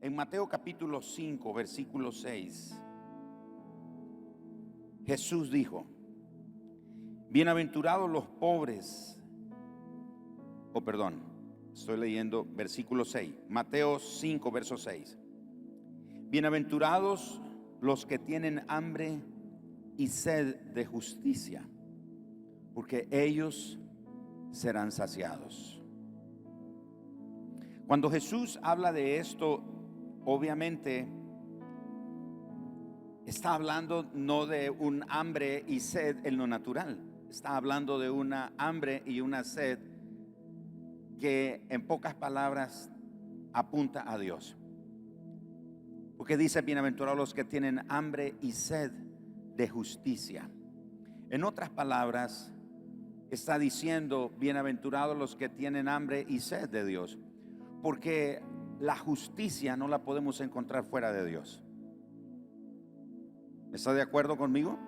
En Mateo capítulo 5, versículo 6, Jesús dijo: bienaventurados los pobres, estoy leyendo versículo 6, Mateo 5, verso 6. Bienaventurados los que tienen hambre y sed de justicia, porque ellos serán saciados. Cuando Jesús habla de esto, obviamente está hablando no de un hambre y sed en lo natural. Está hablando de una hambre y una sed que en pocas palabras apunta a Dios. Porque dice: bienaventurados los que tienen hambre y sed de justicia. En otras palabras, está diciendo: bienaventurados los que tienen hambre y sed de Dios. Porque la justicia no la podemos encontrar fuera de Dios. ¿Está de acuerdo conmigo?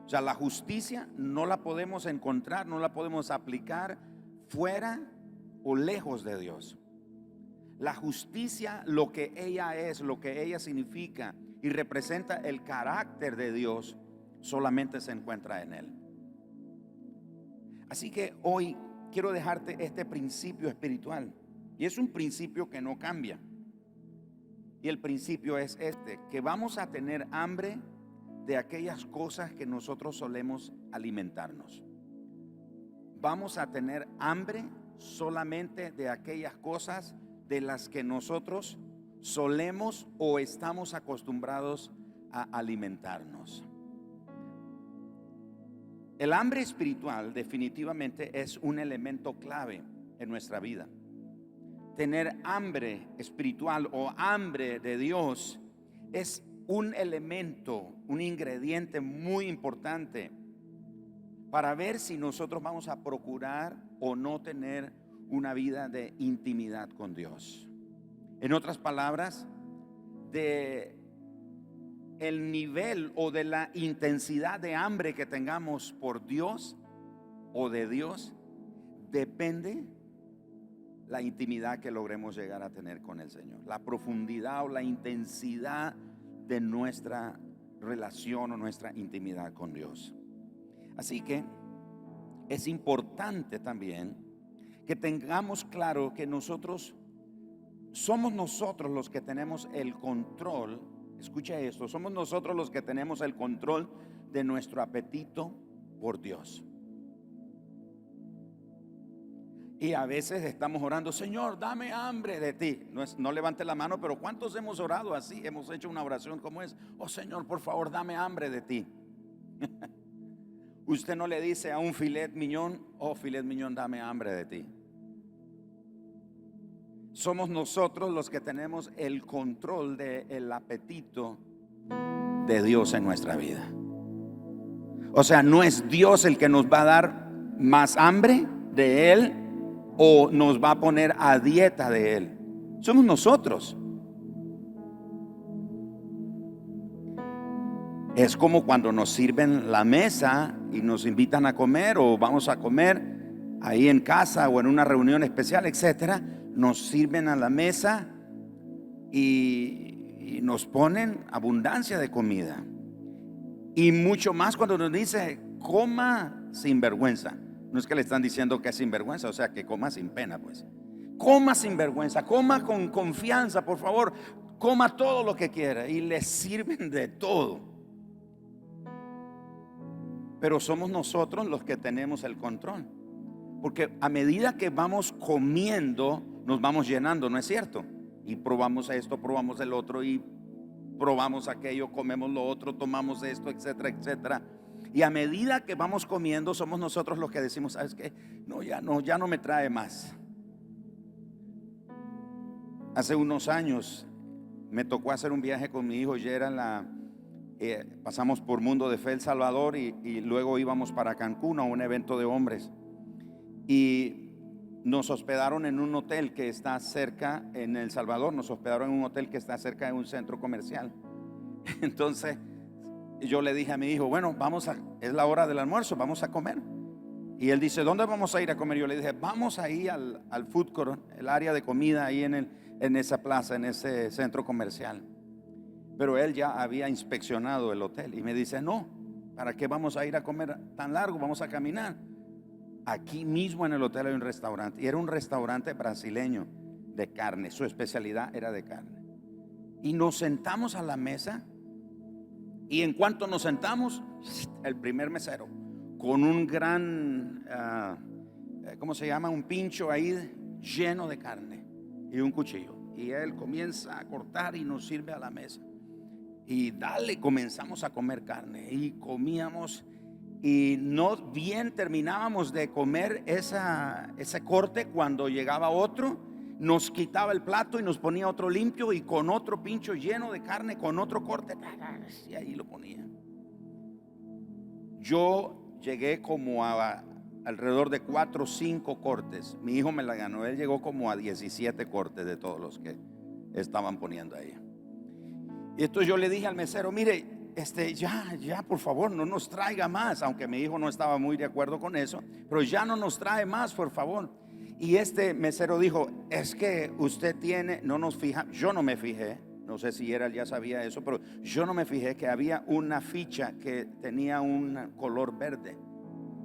O sea, la justicia no la podemos encontrar, no la podemos aplicar fuera o lejos de Dios. La justicia, lo que ella es, lo que ella significa y representa el carácter de Dios, solamente se encuentra en Él. Así que hoy quiero dejarte este principio espiritual, y es un principio que no cambia. Y el principio es este: que vamos a tener hambre de aquellas cosas que nosotros solemos alimentarnos. Vamos a tener hambre solamente de aquellas cosas de las que nosotros solemos o estamos acostumbrados a alimentarnos. El hambre espiritual definitivamente es un elemento clave en nuestra vida. Tener hambre espiritual o hambre de Dios es un elemento, un ingrediente muy importante para ver si nosotros vamos a procurar o no tener una vida de intimidad con Dios. En otras palabras, de el nivel o de la intensidad de hambre que tengamos por Dios o de Dios, depende la intimidad que logremos llegar a tener con el Señor, la profundidad o la intensidad de nuestra relación o nuestra intimidad con Dios. Así que es importante también que tengamos claro que somos nosotros los que tenemos el control. Escucha esto: somos nosotros los que tenemos el control de nuestro apetito por Dios. Y a veces estamos orando: Señor, dame hambre de ti. No levante la mano, pero ¿cuántos hemos orado así? Hemos hecho una oración como es: oh Señor, por favor, dame hambre de ti. Usted no le dice a un filet mignon: oh filet mignon, dame hambre de ti. Somos nosotros los que tenemos el control del apetito de Dios en nuestra vida. O sea, no es Dios el que nos va a dar más hambre de Él o nos va a poner a dieta de Él. Somos nosotros. Es como cuando nos sirven la mesa y nos invitan a comer, o vamos a comer ahí en casa o en una reunión especial, etcétera. Nos sirven a la mesa y nos ponen abundancia de comida. Y mucho más cuando nos dice: coma sin vergüenza. No es que le están diciendo que es sinvergüenza, o sea, que coma sin pena, pues. Coma sin vergüenza, coma con confianza, por favor, coma todo lo que quiera. Y le sirven de todo. Pero somos nosotros los que tenemos el control. Porque a medida que vamos comiendo, nos vamos llenando, ¿no es cierto? Y probamos esto, probamos el otro, y probamos aquello, comemos lo otro, tomamos esto, etcétera, etcétera. Y a medida que vamos comiendo, somos nosotros los que decimos: ¿sabes qué? No, ya no me trae más. Hace unos años me tocó hacer un viaje con mi hijo Gerald. Pasamos por Mundo de Fe, El Salvador, y luego íbamos para Cancún a un evento de hombres. Y nos hospedaron en un hotel que está cerca, en El Salvador, nos hospedaron en un hotel que está cerca de un centro comercial. Entonces yo le dije a mi hijo: bueno, es la hora del almuerzo, vamos a comer. Y él dice: ¿dónde vamos a ir a comer? Yo le dije: vamos ahí al food court, el área de comida ahí en en esa plaza, en ese centro comercial. Pero él ya había inspeccionado el hotel y me dice: no, ¿para qué vamos a ir a comer tan largo? Vamos a caminar. Aquí mismo en el hotel hay un restaurante, y era un restaurante brasileño de carne. Su especialidad era de carne. Y nos sentamos a la mesa, y en cuanto nos sentamos, el primer mesero con un gran ¿cómo se llama? Un pincho ahí lleno de carne y un cuchillo, y él comienza a cortar y nos sirve a la mesa. Y dale, comenzamos a comer carne y comíamos, y no bien terminábamos de comer ese corte, cuando llegaba otro, nos quitaba el plato y nos ponía otro limpio, y con otro pincho lleno de carne, con otro corte, y ahí lo ponía. Yo llegué como a alrededor de 4 o 5 cortes. Mi hijo me la ganó, él llegó como a 17 cortes de todos los que estaban poniendo ahí. Y entonces yo le dije al mesero: mire, ya, por favor, no nos traiga más. Aunque mi hijo no estaba muy de acuerdo con eso, pero ya no nos trae más, por favor. Y este mesero dijo: es que usted tiene, no nos fija. Yo no me fijé, no sé si él ya sabía eso, pero yo no me fijé que había una ficha que tenía un color verde.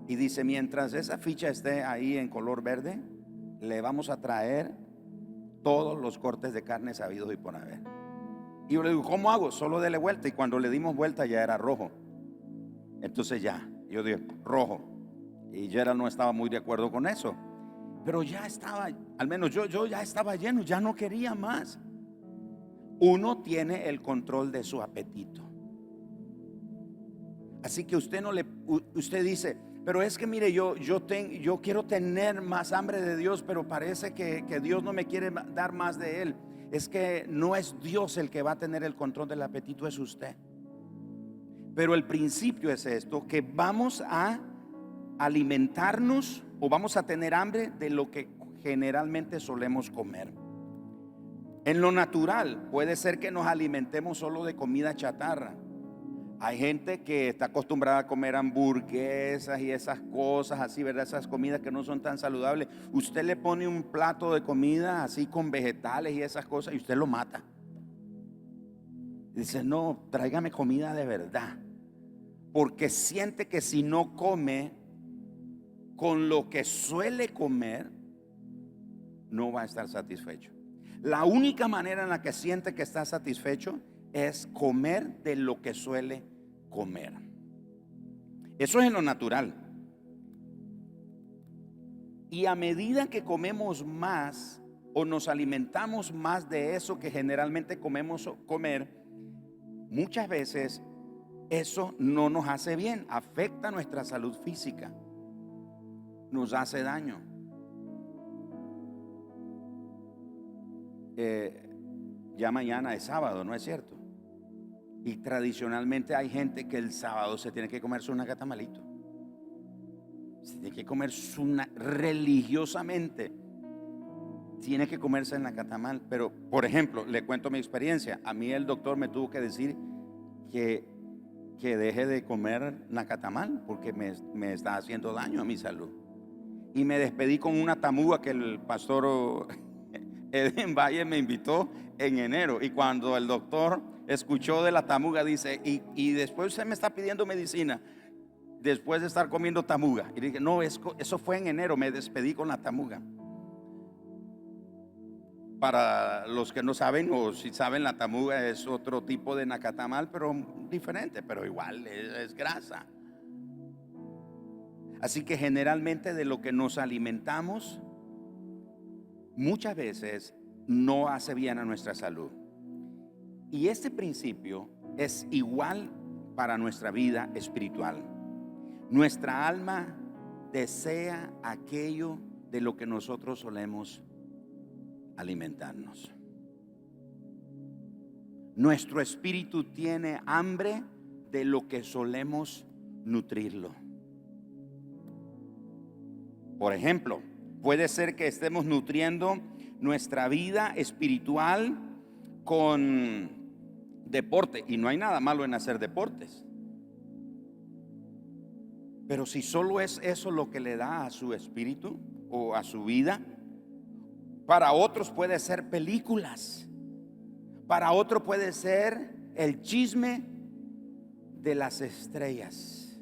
Y dice: mientras esa ficha esté ahí en color verde, le vamos a traer todos los cortes de carne sabidos y por haber. Y yo le digo: ¿cómo hago? Solo dele vuelta. Y cuando le dimos vuelta ya era rojo. Entonces ya, yo dije: rojo. Y Gerald no estaba muy de acuerdo con eso, pero ya estaba, al menos yo ya estaba lleno, ya no quería más. Uno tiene el control de su apetito. Así que usted dice: pero es que mire, yo quiero tener más hambre de Dios, pero parece que Dios no me quiere dar más de Él. Es que no es Dios el que va a tener el control del apetito, es usted. Pero el principio es esto: que vamos a alimentarnos, o vamos a tener hambre de lo que generalmente solemos comer. En lo natural puede ser que nos alimentemos solo de comida chatarra. Hay gente que está acostumbrada a comer hamburguesas y esas cosas así, ¿verdad? Esas comidas que no son tan saludables. Usted le pone un plato de comida así con vegetales y esas cosas, y usted lo mata. Dice: no, tráigame comida de verdad. Porque siente que si no come con lo que suele comer, no va a estar satisfecho. La única manera en la que siente que está satisfecho es comer de lo que suele comer. Eso es en lo natural. Y a medida que comemos más, o nos alimentamos más de eso que generalmente comemos comer, muchas veces eso no nos hace bien, afecta nuestra salud física, nos hace daño. Ya mañana es sábado, ¿no es cierto? Y tradicionalmente hay gente que el sábado se tiene que comer su nacatamalito. Se tiene que comer religiosamente. Tiene que comerse el nacatamal. Pero, por ejemplo, le cuento mi experiencia. A mí el doctor me tuvo que decir que deje de comer nacatamal porque me está haciendo daño a mi salud. Y me despedí con una tamuga que el pastor Eden Valle me invitó en enero. Y cuando el doctor escuchó de la tamuga, dice: y después usted me está pidiendo medicina después de estar comiendo tamuga. Y dije: no, eso fue en enero, me despedí con la tamuga. Para los que no saben, o si saben, la tamuga es otro tipo de nacatamal, pero diferente, pero igual es grasa. Así que generalmente de lo que nos alimentamos muchas veces no hace bien a nuestra salud. Y este principio es igual para nuestra vida espiritual. Nuestra alma desea aquello de lo que nosotros solemos alimentarnos. Nuestro espíritu tiene hambre de lo que solemos nutrirlo. Por ejemplo, puede ser que estemos nutriendo nuestra vida espiritual con deporte, y no hay nada malo en hacer deportes. Pero si solo es eso lo que le da a su espíritu o a su vida, Para otros puede ser películas. Para otro puede ser el chisme de las estrellas.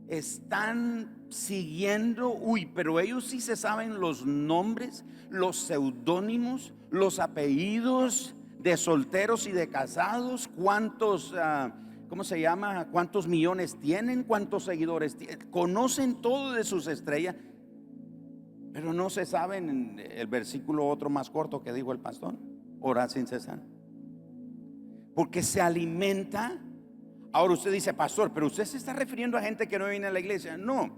Están siguiendo, pero ellos sí se saben los nombres, los seudónimos, los apellidos de solteros y de casados, cuántos, ¿cómo se llama? Cuántos millones tienen, cuántos seguidores tienen. Conocen todo de sus estrellas, pero no se saben el versículo otro más corto que dijo el pastor: orar sin cesar. Porque se alimenta. Ahora usted dice: pastor, pero usted se está refiriendo a gente que no viene a la iglesia. No,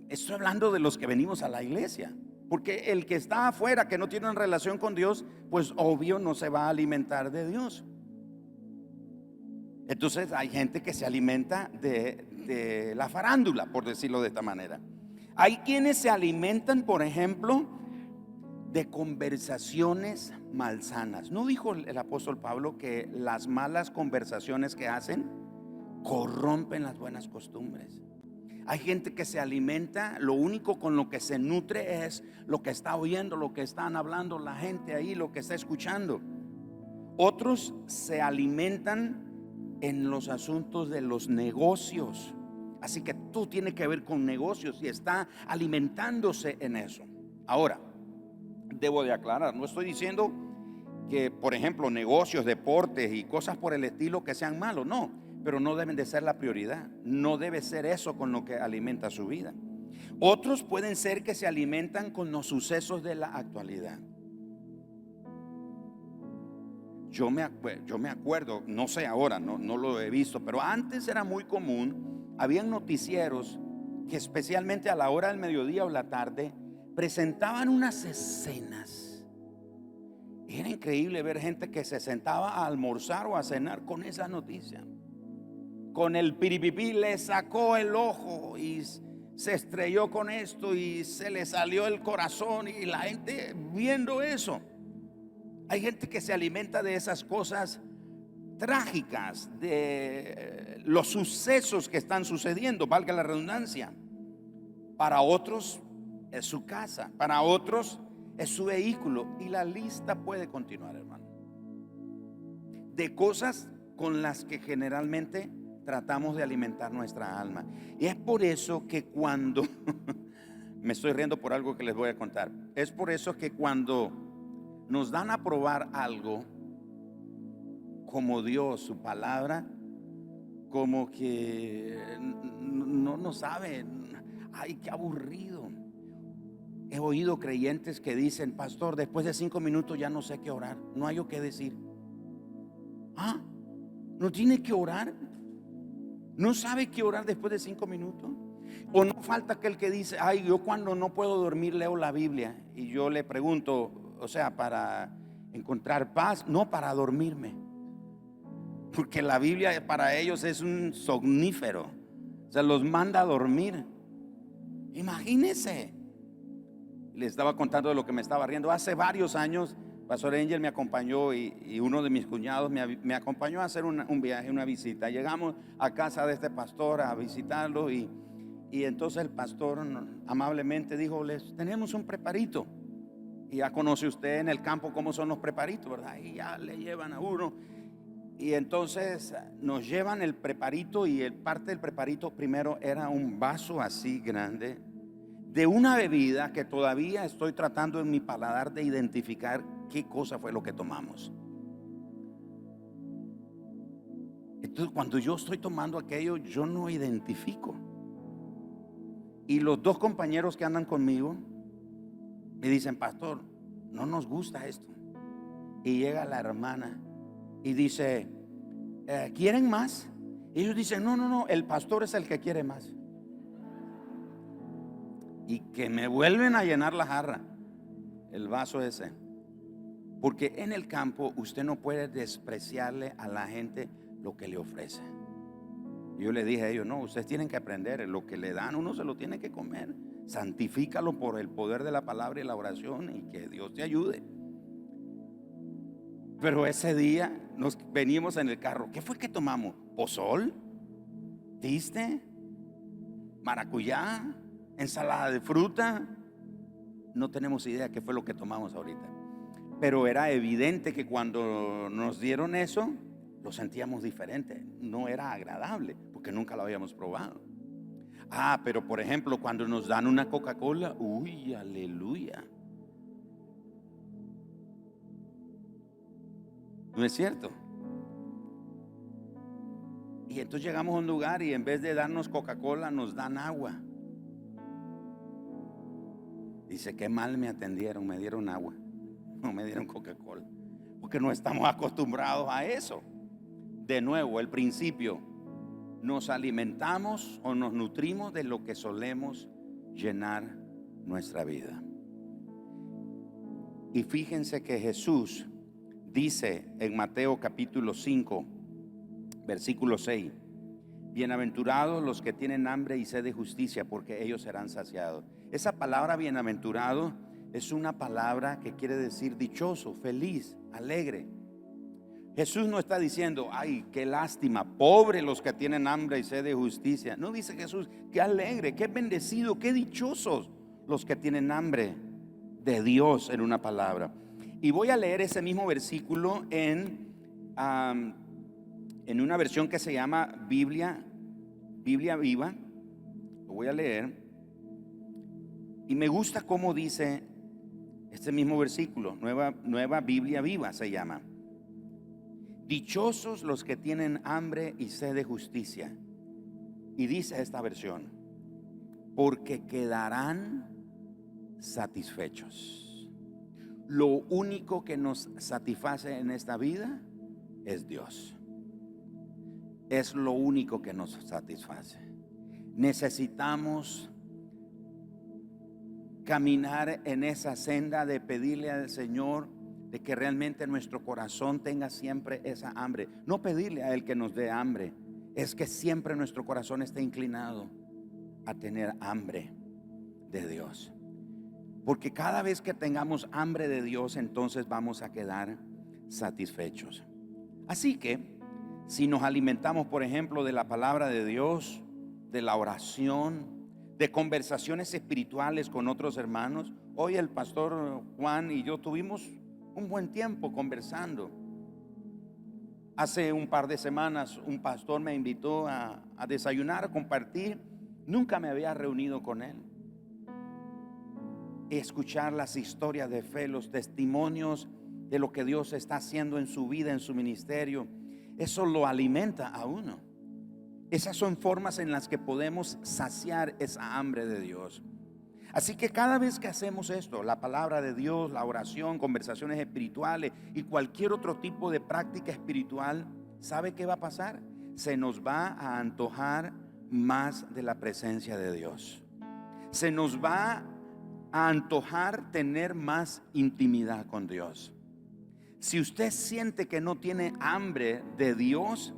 estoy hablando de los que venimos a la iglesia. Porque el que está afuera, que no tiene una relación con Dios, pues obvio no se va a alimentar de Dios. Entonces hay gente que se alimenta de la farándula, por decirlo de esta manera. Hay quienes se alimentan, por ejemplo, de conversaciones malsanas. ¿No dijo el apóstol Pablo que las malas conversaciones que hacen corrompen las buenas costumbres? Hay gente que se alimenta, lo único con lo que se nutre es lo que está oyendo, lo que están hablando la gente ahí, lo que está escuchando. Otros se alimentan en los asuntos de los negocios. Así que tú tienes que ver con negocios y está alimentándose en eso. Ahora, debo de aclarar, no estoy diciendo que, por ejemplo, negocios, deportes y cosas por el estilo que sean malos, no, pero no deben de ser la prioridad. No debe ser eso con lo que alimenta su vida. Otros pueden ser que se alimentan con los sucesos de la actualidad. Yo me acuerdo, no sé ahora, no lo he visto, pero antes era muy común. Habían noticieros que especialmente a la hora del mediodía o la tarde presentaban unas escenas. Era increíble ver gente que se sentaba a almorzar o a cenar con esa noticia. Con el piripipí le sacó el ojo y se estrelló con esto y se le salió el corazón, y la gente viendo eso. Hay gente que se alimenta de esas cosas trágicas, de los sucesos que están sucediendo, valga la redundancia. Para otros es su casa, para otros es su vehículo, y la lista puede continuar, hermano, de cosas con las que generalmente tratamos de alimentar nuestra alma. Y es por eso que cuando me estoy riendo por algo que les voy a contar. Es por eso que cuando nos dan a probar algo como Dios, su palabra, como que no saben, ay, qué aburrido. He oído creyentes que dicen: pastor, después de 5 minutos ya no sé qué orar, no hay o qué decir. ¿No tiene que orar? ¿No sabe qué orar después de 5 minutos? O no falta aquel que dice: ay, yo cuando no puedo dormir leo la Biblia. Y yo le pregunto, o sea, para encontrar paz, no para dormirme. Porque la Biblia para ellos es un somnífero, o sea, los manda a dormir. Imagínense. Les estaba contando de lo que me estaba riendo. Hace varios años, Pastor Angel me acompañó y uno de mis cuñados me acompañó a hacer un viaje, una visita. Llegamos a casa de este pastor a visitarlo y entonces el pastor amablemente dijo: les tenemos un preparito. Y ya conoce usted en el campo cómo son los preparitos, ¿verdad? Y ya le llevan a uno. Y entonces nos llevan el preparito, y parte del preparito primero era un vaso así grande de una bebida que todavía estoy tratando en mi paladar de identificar qué cosa fue lo que tomamos. Entonces, cuando yo estoy tomando aquello, yo no identifico. Y los 2 compañeros que andan conmigo me dicen: pastor, no nos gusta esto. Y llega la hermana y dice: ¿quieren más? Y ellos dicen: no, el pastor es el que quiere más. Y que me vuelven a llenar la jarra, el vaso ese. Porque en el campo usted no puede despreciarle a la gente lo que le ofrece. Yo le dije a ellos: no, ustedes tienen que aprender, lo que le dan uno se lo tiene que comer. Santifícalo por el poder de la palabra y la oración, y que Dios te ayude. Pero ese día nos venimos en el carro. ¿Qué fue que tomamos? ¿Pozol? ¿Tiste? ¿Maracuyá? ¿Ensalada de fruta? no tenemos idea qué fue lo que tomamos ahorita. Pero era evidente que cuando nos dieron eso, lo sentíamos diferente. No era agradable porque nunca lo habíamos probado. Pero por ejemplo, cuando nos dan una Coca-Cola, uy, aleluya. ¿No es cierto? Y entonces llegamos a un lugar y en vez de darnos Coca-Cola nos dan agua. Dice, qué mal me atendieron, me dieron agua, no me dieron Coca-Cola, porque no estamos acostumbrados a eso. De nuevo, el principio, nos alimentamos o nos nutrimos de lo que solemos llenar nuestra vida. Y fíjense que Jesús dice en Mateo capítulo 5, versículo 6, bienaventurados los que tienen hambre y sed de justicia, porque ellos serán saciados. Esa palabra bienaventurado es una palabra que quiere decir dichoso, feliz, alegre. Jesús no está diciendo, ay, qué lástima, pobre los que tienen hambre y sed de justicia. No dice Jesús, qué alegre, qué bendecido, qué dichosos los que tienen hambre de Dios, en una palabra. Y voy a leer ese mismo versículo en una versión que se llama Biblia Viva. Lo voy a leer. Y me gusta cómo dice este mismo versículo. Nueva Biblia Viva se llama. Dichosos los que tienen hambre y sed de justicia. Y dice esta versión, porque quedarán satisfechos. Lo único que nos satisface en esta vida es Dios. Es lo único que nos satisface. Necesitamos caminar en esa senda de pedirle al Señor de que realmente nuestro corazón tenga siempre esa hambre. No pedirle a Él que nos dé hambre, es que siempre nuestro corazón esté inclinado a tener hambre de Dios. Porque cada vez que tengamos hambre de Dios, entonces vamos a quedar satisfechos. Así que si nos alimentamos, por ejemplo, de la palabra de Dios, de la oración, de conversaciones espirituales con otros hermanos. Hoy el pastor Juan y yo tuvimos un buen tiempo conversando. Hace un par de semanas un pastor me invitó a desayunar, a compartir. Nunca me había reunido con él. Escuchar las historias de fe, los testimonios de lo que Dios está haciendo en su vida, en su ministerio, eso lo alimenta a uno. Esas son formas en las que podemos saciar esa hambre de Dios. Así que cada vez que hacemos esto, la palabra de Dios, la oración, conversaciones espirituales y cualquier otro tipo de práctica espiritual, ¿sabe qué va a pasar? Se nos va a antojar más de la presencia de Dios. Se nos va a antojar tener más intimidad con Dios. Si usted siente que no tiene hambre de Dios,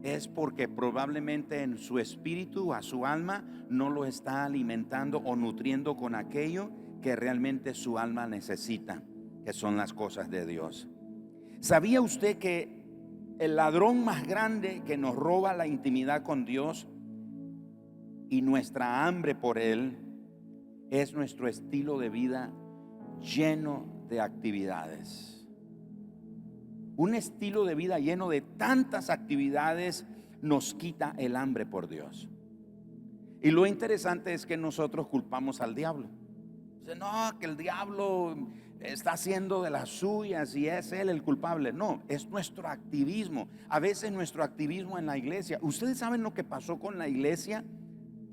es porque probablemente en su espíritu, a su alma, no lo está alimentando o nutriendo con aquello que realmente su alma necesita, que son las cosas de Dios. ¿Sabía usted que el ladrón más grande que nos roba la intimidad con Dios y nuestra hambre por Él es nuestro estilo de vida lleno de actividades? Un estilo de vida lleno de tantas actividades nos quita el hambre por Dios. Y lo interesante es que nosotros culpamos al diablo. Dice, no, que el diablo está haciendo de las suyas y es él el culpable. No, es nuestro activismo. A veces nuestro activismo en la iglesia. Ustedes saben lo que pasó con la iglesia,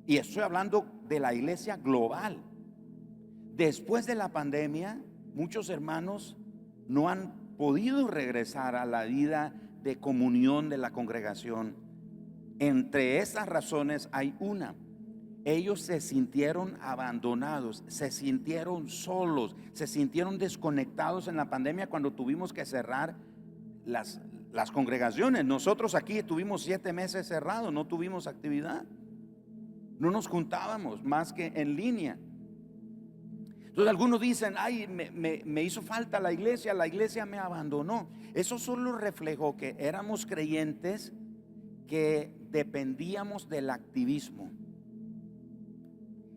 y estoy hablando de la iglesia global. Después de la pandemia, muchos hermanos no han podido regresar a la vida de comunión de la congregación. Entre esas razones hay una: ellos se sintieron abandonados, se sintieron solos, se sintieron desconectados en la pandemia cuando tuvimos que cerrar las congregaciones. Nosotros aquí estuvimos 7 meses cerrados, no tuvimos actividad, no nos juntábamos más que en línea. Entonces algunos dicen, ay, me hizo falta la iglesia me abandonó. Eso solo reflejó que éramos creyentes que dependíamos del activismo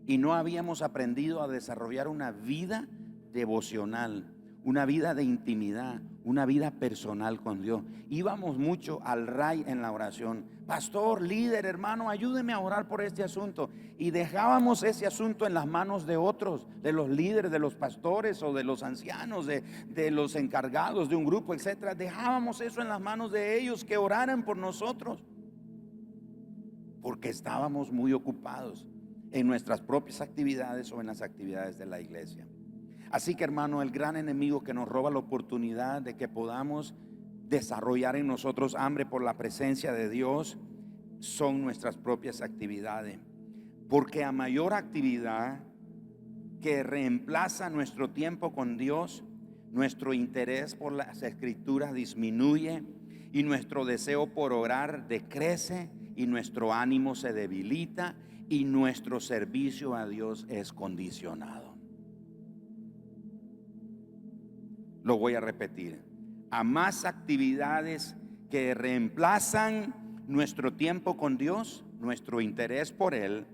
y no habíamos aprendido a desarrollar una vida devocional, una vida de intimidad, una vida personal con Dios. Íbamos mucho al ray en la oración. Pastor, líder, hermano, ayúdeme a orar por este asunto. Y dejábamos ese asunto en las manos de otros, de los líderes, de los pastores o de los ancianos, de los encargados de un grupo, etcétera. Dejábamos eso en las manos de ellos, que oraran por nosotros, porque estábamos muy ocupados en nuestras propias actividades o en las actividades de la iglesia. Así que, hermano, el gran enemigo que nos roba la oportunidad de que podamos desarrollar en nosotros hambre por la presencia de Dios son nuestras propias actividades. Porque a mayor actividad que reemplaza nuestro tiempo con Dios, nuestro interés por las escrituras disminuye y nuestro deseo por orar decrece y nuestro ánimo se debilita y nuestro servicio a Dios es condicionado. Lo voy a repetir. A más actividades que reemplazan nuestro tiempo con Dios, nuestro interés por Él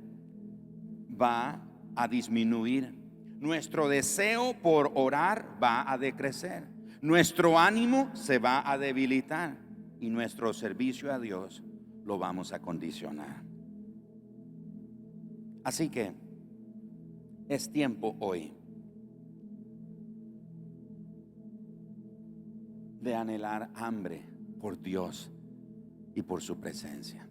va a disminuir. Nuestro deseo por orar va a decrecer. Nuestro ánimo se va a debilitar y nuestro servicio a Dios lo vamos a condicionar. Así que es tiempo hoy de anhelar hambre por Dios y por su presencia.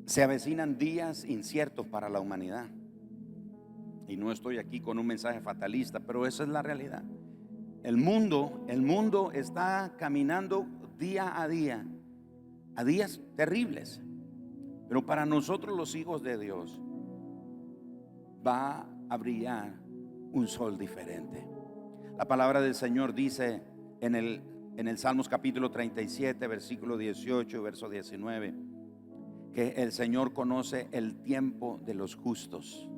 Se avecinan días inciertos para la humanidad. Y no estoy aquí con un mensaje fatalista, pero esa es la realidad. El mundo está caminando día a días terribles. Pero para nosotros los hijos de Dios va a brillar un sol diferente. La palabra del Señor dice en el Salmos capítulo 37, versículo 18, verso 19, que el Señor conoce el tiempo de los justos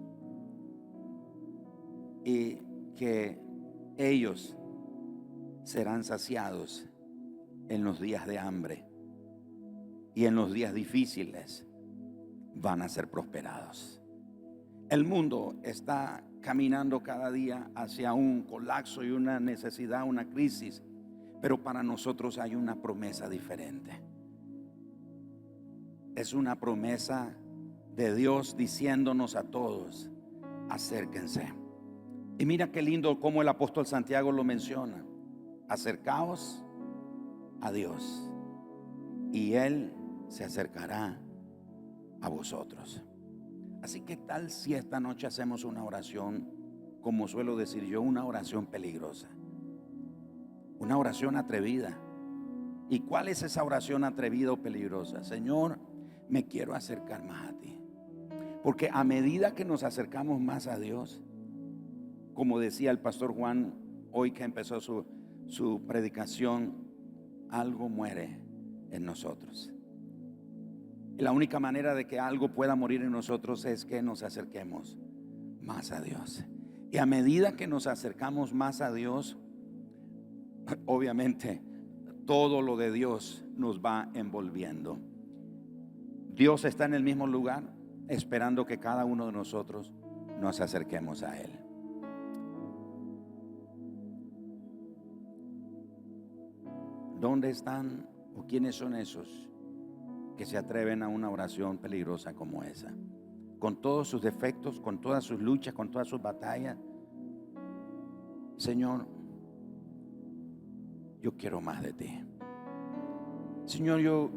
y que ellos serán saciados en los días de hambre y en los días difíciles van a ser prosperados. El mundo está caminando cada día hacia un colapso y una necesidad, una crisis, pero para nosotros hay una promesa diferente. Es una promesa de Dios diciéndonos a todos: acérquense. Y mira qué lindo cómo el apóstol Santiago lo menciona: acercaos a Dios y Él se acercará a vosotros. Así que tal si esta noche hacemos una oración, como suelo decir yo, una oración peligrosa, una oración atrevida. ¿Y cuál es esa oración atrevida o peligrosa? Señor, me quiero acercar más a ti. Porque a medida que nos acercamos más a Dios, como decía el pastor Juan hoy que empezó su predicación, algo muere en nosotros. Y la única manera de que algo pueda morir en nosotros es que nos acerquemos más a Dios. Y a medida que nos acercamos más a Dios, obviamente todo lo de Dios nos va envolviendo. Dios está en el mismo lugar, esperando que cada uno de nosotros nos acerquemos a Él. ¿Dónde están o quiénes son esos que se atreven a una oración peligrosa como esa? Con todos sus defectos, con todas sus luchas, con todas sus batallas. Señor, yo quiero más de ti. Señor, yo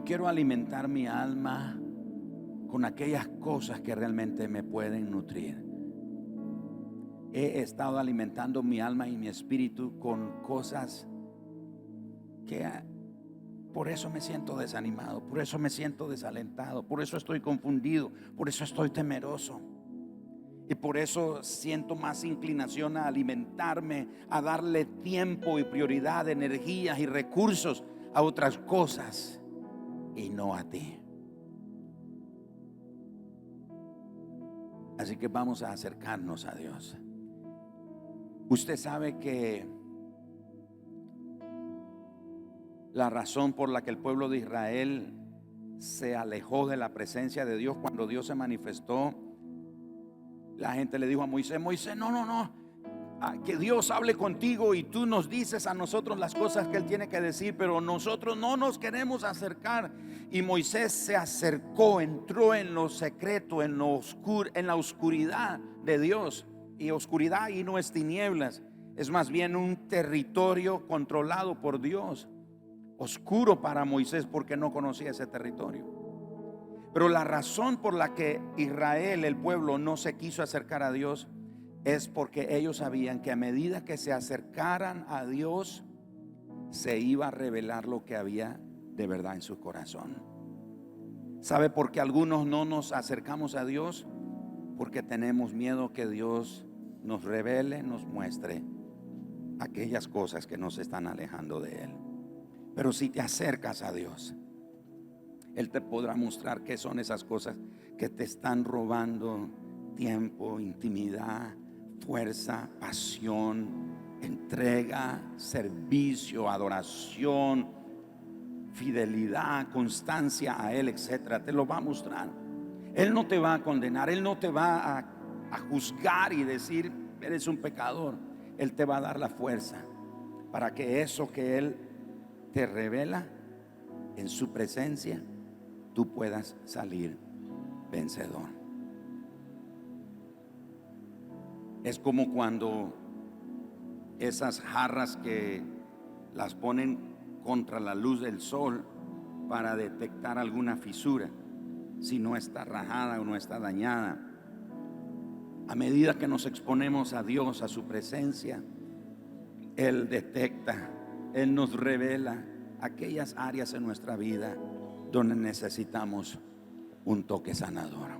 quiero alimentar mi alma con aquellas cosas que realmente me pueden nutrir. He estado alimentando mi alma y mi espíritu con cosas que por eso me siento desanimado, por eso me siento desalentado, por eso estoy confundido, por eso estoy temeroso. Y por eso siento más inclinación a alimentarme, a darle tiempo y prioridad, energías y recursos a otras cosas y no a ti. Así que vamos a acercarnos a Dios. Usted sabe que la razón por la que el pueblo de Israel se alejó de la presencia de Dios, cuando Dios se manifestó, la gente le dijo a Moisés: Moisés, no, que Dios hable contigo y tú nos dices a nosotros las cosas que Él tiene que decir, pero nosotros no nos queremos acercar. Y Moisés se acercó, entró en lo secreto, en la oscuridad de Dios. Y oscuridad y no es tinieblas, es más bien un territorio controlado por Dios. Oscuro para Moisés porque no conocía ese territorio. Pero la razón por la que Israel, el pueblo, no se quiso acercar a Dios es porque ellos sabían que a medida que se acercaran a Dios, se iba a revelar lo que había de verdad en su corazón. ¿Sabe por qué algunos no nos acercamos a Dios? Porque tenemos miedo que Dios nos revele, nos muestre aquellas cosas que nos están alejando de Él. Pero si te acercas a Dios, Él te podrá mostrar qué son esas cosas que te están robando tiempo, intimidad, fuerza, pasión, entrega, servicio, adoración, fidelidad, constancia a Él, etcétera. Te lo va a mostrar. Él no te va a condenar, Él no te va a juzgar y decir eres un pecador. Él te va a dar la fuerza para que eso que Él te revela en su presencia, tú puedas salir vencedor. Es como cuando esas jarras que las ponen contra la luz del sol para detectar alguna fisura, si no está rajada o no está dañada. A medida que nos exponemos a Dios, a su presencia, Él detecta, Él nos revela aquellas áreas en nuestra vida donde necesitamos un toque sanador.